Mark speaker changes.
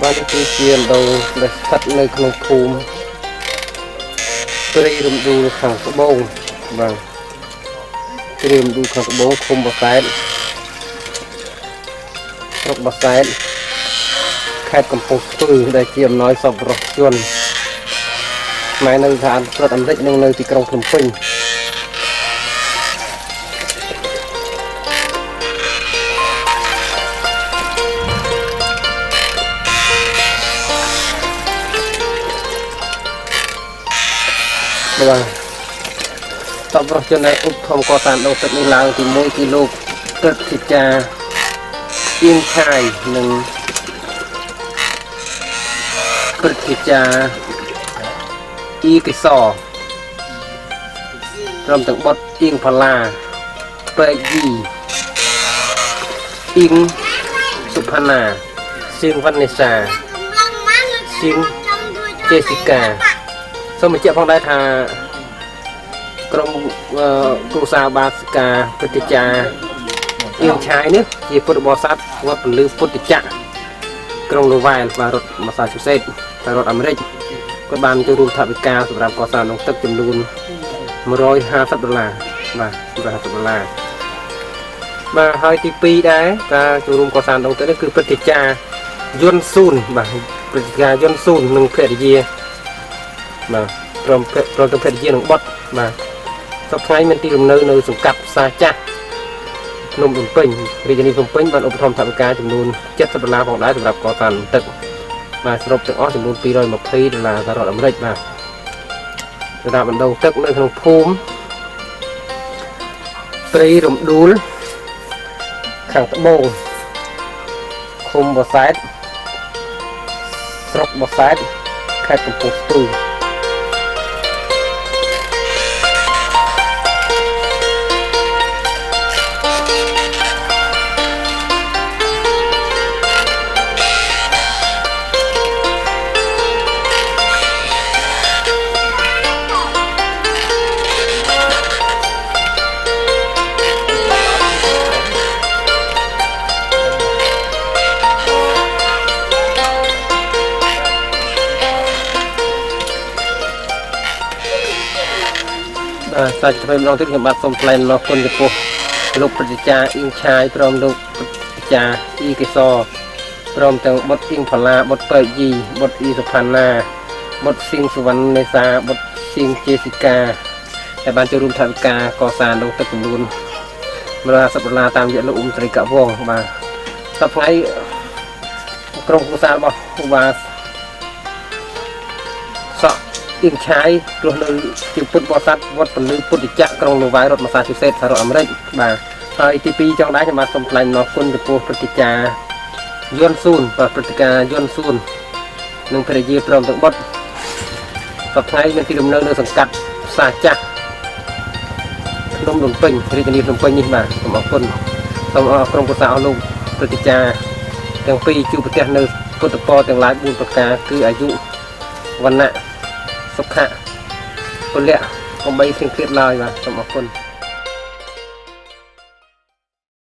Speaker 1: បានគឺជាដូងដែលស្ថិតនៅក្នុងភូមិព្រៃរំដួលខាងត្បូងបាទព្រៃរំដួលខាងត្បូងឃុំបសែតស្រុកបសែតខេត្តកំពង់ស្ពឺដែលជាអំណោយសប្បុរសជនខ្មែរនៅសហរដ្ឋអាមេរិកនិងនៅទីក្រុងភ្នំពេញបាទសប្បុរសជនដែលឧបត្ថម្ភកសាងដូងទឹកនេះឡើងទី1គឺលោកព្រឹទ្ធាចារ្យអៀងឆាយនិងព្រឹទ្ធាចារ្យអ៊ីកេសព្រមទាំងបុត្រអៀងផាឡាពេកយីអ៊ីងសុផាណាសៀងវណ្ណេសាសៀងចេស៊ីកាសូមបញ្ជាក់ផងដែរថាក្រុមគ្រូសាបាសិកាព្រឹទ្ធាចារ្យអៀងឆាយនេះជាពុទ្ធបរិស័ទវត្តពលឺពុទ្ធចក្រក្រុងលូវែលបាទរដ្ឋម៉ាសាជូសេតសហរដ្ឋអាមេរិកគាត់បានចូលរួមថវិកាសម្រាប់កសាងដូងទឹកចំនួន$150បាទ$150បាទហើយទី2ដែរការចូលរួមកសាងដូងទឹកនេះគឺព្រឹទ្ធាចារ្យយុនស៊ូនបាទព្រឹទ្ធាចារ្យយុនស៊ូននិងភរិយាបាទព្រមទាំងភរិយានិងបុត្របាទសប្តាហ៍មានទីលំនៅនៅសង្កាត់ផ្សារចាស់ភ្នំពេញរាជធានីភ្នំពេញបានឧបត្ថម្ភថវិកាចំនួន$70ផងដែរសម្រាប់កសាងទឹកបាទសរុបទាំងអស់ចំនួន$220សហរដ្ឋអាមេរិកបាទសម្រាប់បណ្ដងទឹកនៅក្នុងភូមិព្រៃរំដួលខាងត្បូងឃុំបសែតស្រុកបសែតខេត្តកំពង់ស្ពឺសាច់ថ្មីម្ដងទៀតខ្ញុំបាទសូមថ្លែងអំណរគុណចំពោះលោកព្រឹទ្ធាចារ្យអៀងឆាយព្រមលោកព្រឹទ្ធាចារ្យអ៊ីកេសព្រមទាំងបុត្រអៀងផាឡាបុត្រពេកយីបុត្រអ៊ីសុផាណាបុត្រស៊ីងសុវណ្ណនេសាបុត្រស៊ីងចេស៊ីកាដែលបានចូលរួមថវិកាកសាងដូងទឹកចំនួន$150តាមរយៈលោកអ៊ុំត្រីកវងបាទសប្តាហ៍ក្រុមគ្រួសាររបស់បាទសក់អៀងឆាយរស់នៅជាពុទ្ធបរិស័ទវត្តពលឺពុទ្ធចក្រក្រុងលូវែលរដ្ឋម៉ាសាជូសេតសហរដ្ឋអាមេរិកបាទហើយទី2ចុងដែរខ្ញុំបាទសូមថ្លែងអំណរគុណចំពោះព្រឹទ្ធាចារ្យយុនស៊ូនបាទព្រឹទ្ធាចារ្យយុនស៊ូននិងភរិយាព្រមទាំងបុត្រសប្តាហ៍មានទីលំនៅនៅសង្កាត់ផ្សារចាស់ភ្នំពេញរាជធានីភ្នំពេញនេះបាទសូមអរគុណសូមអរក្រុមគ្រួសារអស់លោកព្រឹទ្ធាចារ្យទាំងពីរជួបប្រទះនៅពុទ្ធពរទាំងឡាយ4ប្រការគឺអាយុវណ្ណៈសុខៈពលៈកុំបីឃ្លាតឡើយបាទសូមអរគុណ